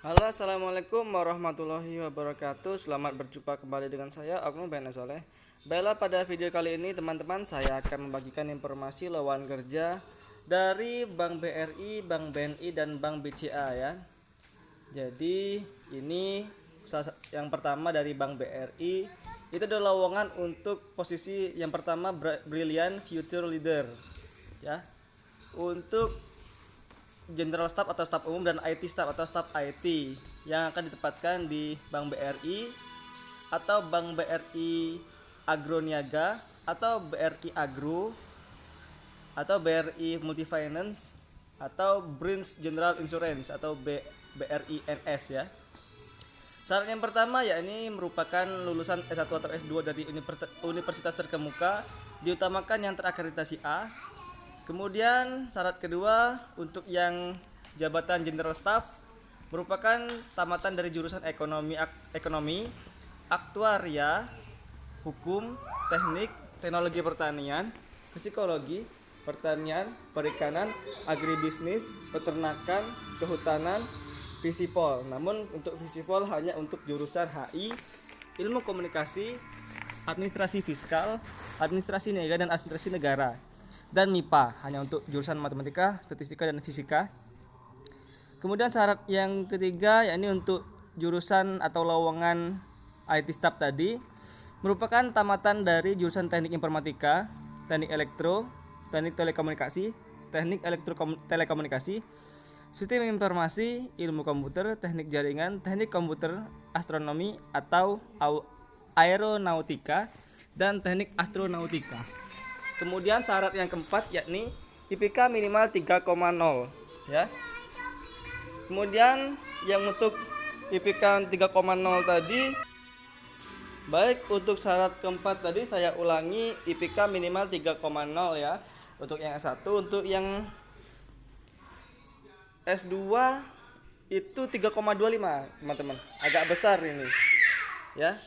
Halo, assalamualaikum warahmatullahi wabarakatuh. Selamat berjumpa kembali dengan saya, Oknum Ben Soleh. Baiklah, pada video kali ini teman-teman, saya akan membagikan informasi lowongan kerja dari Bank BRI, Bank BNI, dan Bank BCA ya. Jadi ini yang pertama dari Bank BRI itu adalah lowongan untuk posisi yang pertama, Brilliant Future Leader ya. Untuk General Staff atau staf umum dan IT Staff atau staf IT yang akan ditempatkan di Bank BRI atau Bank BRI Agroniaga atau BRI Agro atau BRI Multifinance atau Branch General Insurance atau BRI NS ya. Syarat yang pertama yakni merupakan lulusan S1 atau S2 dari universitas terkemuka, diutamakan yang terakreditasi A. Kemudian syarat kedua untuk yang jabatan General Staff merupakan tamatan dari jurusan ekonomi, aktuaria, hukum, teknik, teknologi pertanian, psikologi, pertanian, perikanan, agribisnis, peternakan, kehutanan, Visipol. Namun untuk Visipol hanya untuk jurusan HI, ilmu komunikasi, administrasi fiskal, administrasi niaga dan administrasi negara. Dan MIPA hanya untuk jurusan matematika, statistika dan fisika. Kemudian syarat yang ketiga yakni untuk jurusan atau lowongan IT staff tadi merupakan tamatan dari jurusan teknik informatika, teknik elektro, teknik telekomunikasi, teknik telekomunikasi, sistem informasi, ilmu komputer, teknik jaringan, teknik komputer, astronomi atau aeronautika dan teknik astronautika. Kemudian syarat yang keempat yakni IPK minimal 3,0 ya. Kemudian yang untuk IPK 3,0 tadi, baik untuk syarat keempat tadi saya ulangi, IPK minimal 3,0 ya untuk yang S1. Untuk yang S2 itu 3,25 teman-teman, agak besar ini ya.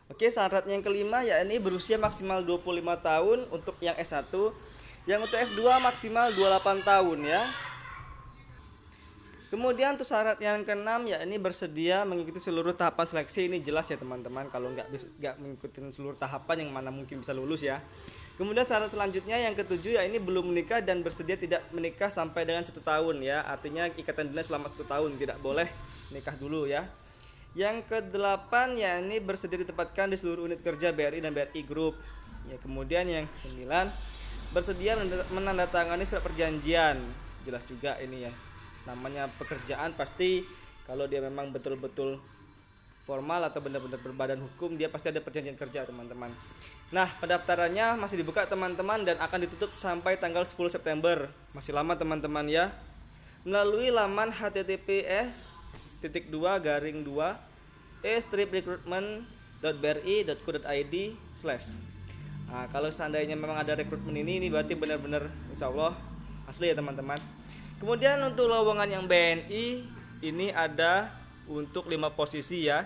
Oke, syarat yang kelima yakni berusia maksimal 25 tahun untuk yang S1. Yang untuk S2 maksimal 28 tahun ya. Kemudian untuk syarat yang keenam yakni bersedia mengikuti seluruh tahapan seleksi. Ini jelas ya teman-teman, kalau nggak mengikuti seluruh tahapan yang mana mungkin bisa lulus ya. Kemudian syarat selanjutnya yang ketujuh yakni belum menikah dan bersedia tidak menikah sampai dengan 1 tahun ya. Artinya ikatan dinas selama 1 tahun, tidak boleh nikah dulu ya. Yang kedelapan yakni bersedia ditempatkan di seluruh unit kerja BRI dan BRI Group ya. Kemudian yang sembilan, bersedia menandatangani surat perjanjian. Jelas juga ini ya, namanya pekerjaan pasti kalau dia memang betul-betul formal atau benar-benar berbadan hukum, dia pasti ada perjanjian kerja teman-teman. Nah, pendaftarannya masih dibuka teman-teman dan akan ditutup sampai tanggal 10 September. Masih lama teman-teman ya. Melalui laman https://e-recruitment.bri.co.id/. Nah, kalau seandainya memang ada rekrutmen ini berarti benar-benar insya Allah asli ya teman-teman. Kemudian untuk lowongan yang BNI ini ada untuk 5 posisi ya.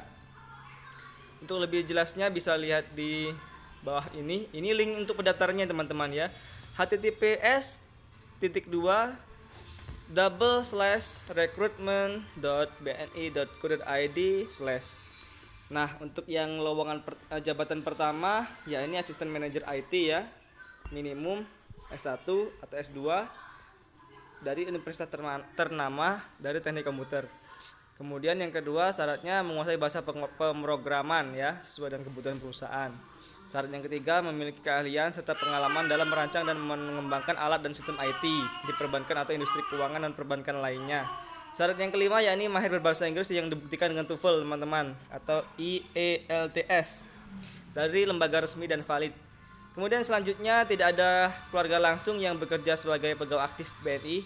Untuk lebih jelasnya bisa lihat di bawah ini. Ini link untuk pendaftarannya teman-teman ya. https://recruitment.bni.co.id/. Nah, untuk yang lowongan jabatan pertama ya ini asisten manajer IT ya. Minimum S1 atau S2 dari universitas ternama dari teknik komputer. Kemudian yang kedua syaratnya menguasai bahasa pemrograman ya sesuai dengan kebutuhan perusahaan. Syarat yang ketiga memiliki keahlian serta pengalaman dalam merancang dan mengembangkan alat dan sistem IT di perbankan atau industri keuangan dan perbankan lainnya. Syarat yang kelima yakni mahir berbahasa Inggris yang dibuktikan dengan TOEFL teman-teman atau IELTS dari lembaga resmi dan valid. Kemudian selanjutnya tidak ada keluarga langsung yang bekerja sebagai pegawai aktif BNI.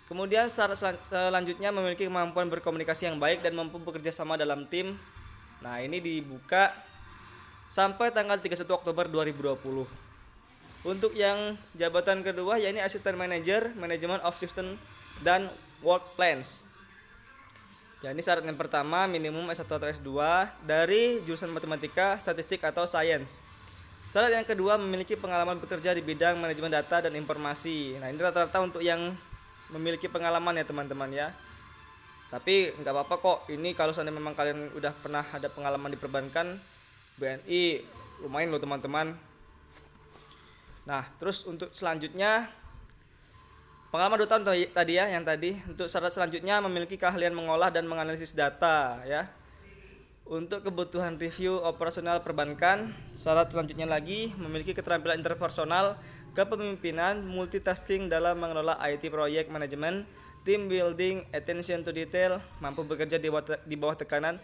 Kemudian syarat selanjutnya memiliki kemampuan berkomunikasi yang baik dan mampu bekerja sama dalam tim. Nah, ini dibuka sampai tanggal 31 Oktober 2020. Untuk yang jabatan kedua yakni asisten manajer, manajemen of system dan work plans. Ya, ini syarat yang pertama minimum S1 atau S2 dari jurusan matematika, statistik atau sains. Syarat yang kedua memiliki pengalaman bekerja di bidang manajemen data dan informasi. Nah, ini rata-rata untuk yang memiliki pengalaman ya teman-teman ya. Tapi nggak apa-apa kok, ini kalau seandainya memang kalian udah pernah ada pengalaman di perbankan, BNI lumayan loh teman-teman. Nah, terus untuk selanjutnya, pengalaman 2 tahun tadi ya, yang tadi. Untuk syarat selanjutnya memiliki keahlian mengolah dan menganalisis data ya. Untuk kebutuhan review operasional perbankan, syarat selanjutnya lagi memiliki keterampilan interpersonal, kepemimpinan, multitasking dalam mengelola IT project management, team building, attention to detail, mampu bekerja di bawah tekanan,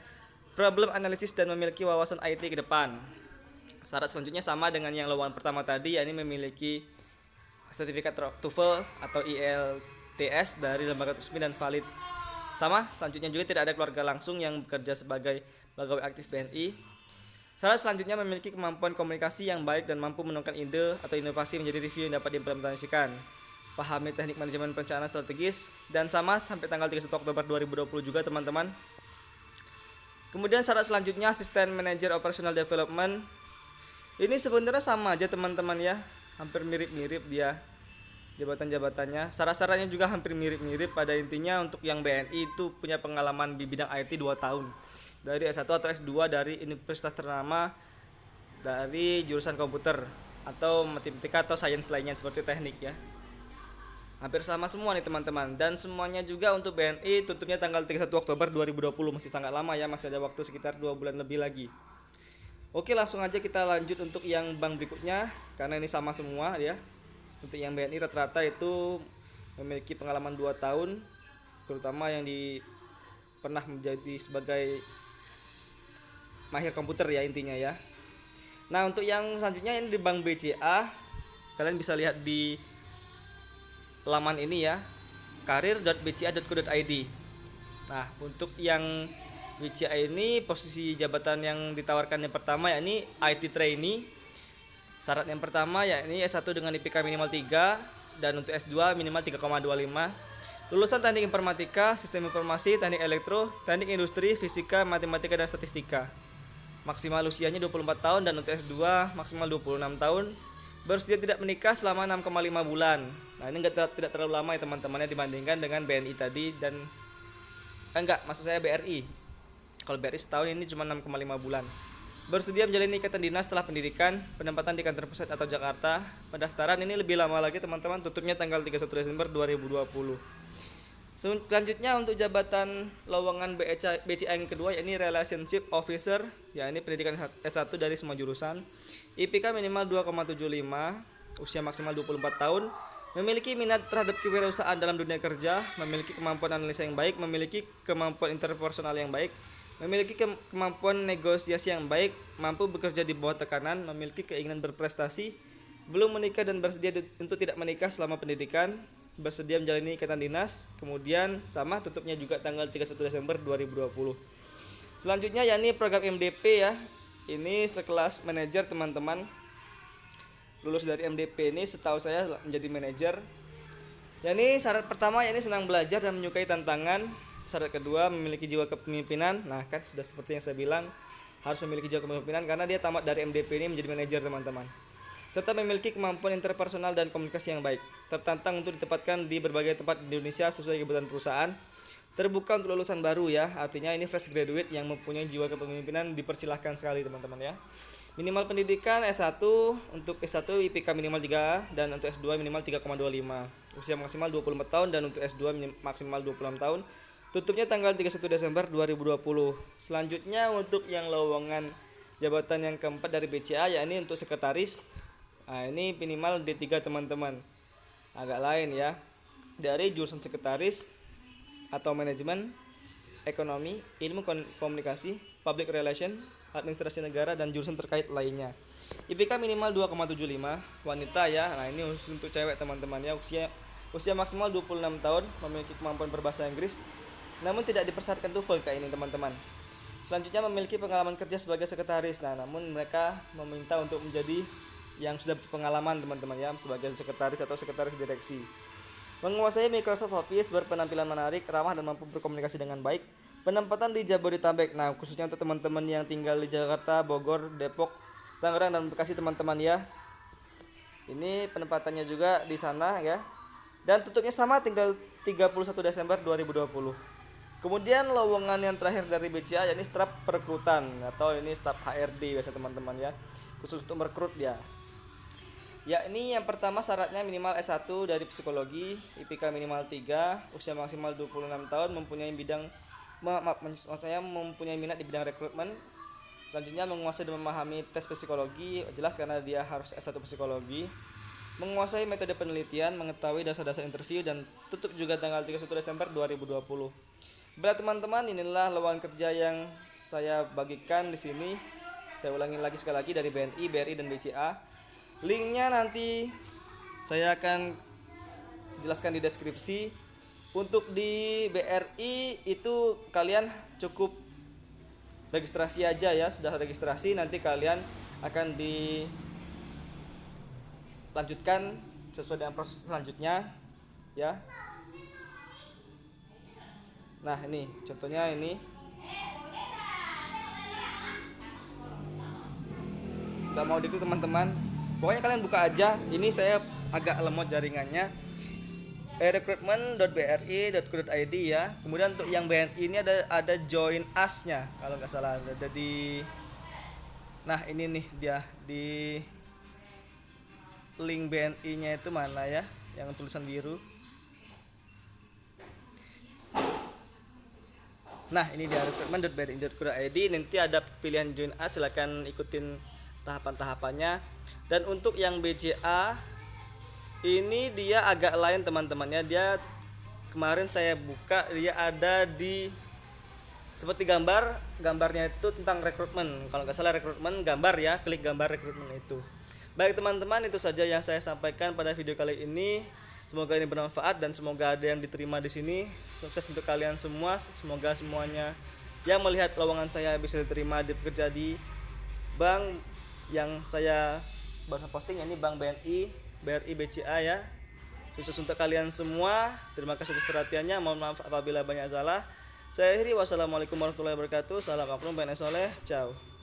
problem analysis, dan memiliki wawasan IT ke depan. Syarat selanjutnya sama dengan yang lowongan pertama tadi, yakni memiliki sertifikat TOEFL atau IELTS dari lembaga resmi dan valid. Sama, selanjutnya juga tidak ada keluarga langsung yang bekerja sebagai pegawai aktif BNI. Syarat selanjutnya memiliki kemampuan komunikasi yang baik dan mampu menemukan ide atau inovasi menjadi review yang dapat diimplementasikan. Pahami teknik manajemen perencanaan strategis, dan sama sampai tanggal 31 Oktober 2020 juga teman-teman. Kemudian syarat selanjutnya asisten manajer operational development. Ini sebenarnya sama aja teman-teman ya, hampir mirip-mirip dia jabatan-jabatannya. Syarat-syaratnya juga hampir mirip-mirip. Pada intinya untuk yang BNI itu punya pengalaman di bidang IT 2 tahun. Dari S1 atau S2 dari universitas ternama dari jurusan komputer atau matematika atau sains lainnya seperti teknik ya. Hampir sama semua nih teman-teman, dan semuanya juga untuk BNI tutupnya tanggal 31 Oktober 2020. Masih sangat lama ya, masih ada waktu sekitar 2 bulan lebih lagi. Oke, langsung aja kita lanjut untuk yang bank berikutnya, karena ini sama semua ya. Untuk yang BNI rata-rata itu memiliki pengalaman 2 tahun, terutama yang pernah menjadi sebagai mahir komputer ya intinya ya. Nah, untuk yang selanjutnya ini di Bank BCA, kalian bisa lihat di laman ini ya, karir.bca.co.id. Nah, untuk yang BCA ini posisi jabatan yang ditawarkan yang pertama yakni IT trainee. Syarat yang pertama yakni S1 dengan IPK minimal 3 dan untuk S2 minimal 3,25. Lulusan teknik informatika, sistem informasi, teknik elektro, teknik industri, fisika, matematika, dan statistika. Maksimal usianya 24 tahun dan untuk S2 maksimal 26 tahun. Bersedia tidak menikah selama 6,5 bulan. Nah, ini tidak terlalu lama ya teman-temannya dibandingkan dengan BNI tadi dan maksud saya BRI. Kalau BRI setahun, ini cuma 6,5 bulan. Bersedia menjalani ikatan dinas setelah pendidikan, penempatan di kantor pusat atau Jakarta. Pendaftaran ini lebih lama lagi teman-teman, tutupnya tanggal 31 Desember 2020. Selanjutnya untuk jabatan lowongan BCA yang kedua yakni Relationship Officer, yakni pendidikan S1 dari semua jurusan, IPK minimal 2,75, usia maksimal 24 tahun, memiliki minat terhadap kewirausahaan dalam dunia kerja, memiliki kemampuan analisa yang baik, memiliki kemampuan interpersonal yang baik, memiliki kemampuan negosiasi yang baik, mampu bekerja di bawah tekanan, memiliki keinginan berprestasi, belum menikah dan bersedia untuk tidak menikah selama pendidikan, bersedia menjalani ikatan dinas. Kemudian sama, tutupnya juga tanggal 31 Desember 2020. Selanjutnya yakni program MDP ya. Ini sekelas manajer teman-teman. Lulus dari MDP ini setahu saya menjadi manajer. Yakni syarat pertama yakni senang belajar dan menyukai tantangan. Syarat kedua memiliki jiwa kepemimpinan. Nah, kan sudah seperti yang saya bilang, harus memiliki jiwa kepemimpinan karena dia tamat dari MDP ini menjadi manajer teman-teman. Serta memiliki kemampuan interpersonal dan komunikasi yang baik. Tertantang untuk ditempatkan di berbagai tempat di Indonesia sesuai kebutuhan perusahaan. Terbuka untuk lulusan baru ya, artinya ini fresh graduate yang mempunyai jiwa kepemimpinan dipersilahkan sekali teman-teman ya. Minimal pendidikan S1, untuk S1 IPK minimal 3 dan untuk S2 minimal 3,25. Usia maksimal 24 tahun dan untuk S2 maksimal 26 tahun. Tutupnya tanggal 31 Desember 2020. Selanjutnya untuk yang lowongan jabatan yang keempat dari BCA yakni untuk sekretaris. Nah, ini minimal D3 teman-teman. Agak lain ya. Dari jurusan sekretaris atau manajemen, ekonomi, ilmu komunikasi, public relation, administrasi negara, dan jurusan terkait lainnya. IPK minimal 2,75, wanita ya. Nah, ini khusus untuk cewek teman-teman ya. Usia maksimal 26 tahun, memiliki kemampuan berbahasa Inggris, namun tidak dipersyaratkan TOEFL kayak ini teman-teman. Selanjutnya memiliki pengalaman kerja sebagai sekretaris. Nah, namun mereka meminta untuk menjadi yang sudah berpengalaman teman-teman ya, sebagai sekretaris atau sekretaris direksi. Menguasai Microsoft Office, berpenampilan menarik, ramah, dan mampu berkomunikasi dengan baik. Penempatan di Jabodetabek. Nah, khususnya untuk teman-teman yang tinggal di Jakarta, Bogor, Depok, Tangerang, dan Bekasi teman-teman ya. Ini penempatannya juga di sana ya. Dan tutupnya sama tinggal 31 Desember 2020. Kemudian lowongan yang terakhir dari BCA yakni staf perekrutan atau ini staf HRD biasa teman-teman ya, khusus untuk merekrut dia. Yakni yang pertama syaratnya minimal S1 dari psikologi, IPK minimal 3, usia maksimal 26 tahun, mempunyai mempunyai minat di bidang rekrutmen. Selanjutnya menguasai dan memahami tes psikologi, jelas karena dia harus S1 psikologi. Menguasai metode penelitian, mengetahui dasar-dasar interview dan tutup juga tanggal 31 Desember 2020. Baik teman-teman, inilah lowongan kerja yang saya bagikan di sini. Saya ulangi lagi sekali lagi dari BNI, BRI dan BCA. Linknya nanti saya akan jelaskan di deskripsi. Untuk di BRI itu kalian cukup registrasi aja ya, sudah registrasi nanti kalian akan dilanjutkan sesuai dengan proses selanjutnya ya. Nah ini contohnya ini. Gak mau diklik teman-teman. Pokoknya kalian buka aja. Ini saya agak lemot jaringannya. recruitment.bri.co.id ya. Kemudian untuk yang BNI ini ada join us-nya kalau nggak salah ada di. Nah ini nih dia di link BNI-nya itu mana ya? Yang tulisan biru. Nah ini dia recruitment.bri.co.id. Nanti ada pilihan join us, silakan ikutin tahapan-tahapannya. Dan untuk yang BCA ini dia agak lain teman-temannya. Dia kemarin saya buka dia ada di seperti gambarnya itu tentang rekrutmen. Kalau nggak salah rekrutmen gambar ya, klik gambar rekrutmen itu. Baik teman-teman, itu saja yang saya sampaikan pada video kali ini. Semoga ini bermanfaat dan semoga ada yang diterima di sini. Sukses untuk kalian semua. Semoga semuanya yang melihat lowongan saya bisa diterima bekerja di bank yang saya baru posting, ini Bank BNI, BRI, BCA ya. Khusus untuk kalian semua. Terima kasih atas perhatiannya. Mohon maaf apabila banyak salah. Saya akhiri. Wassalamualaikum warahmatullahi wabarakatuh. Salam oknum BNS Soleh. Ciao.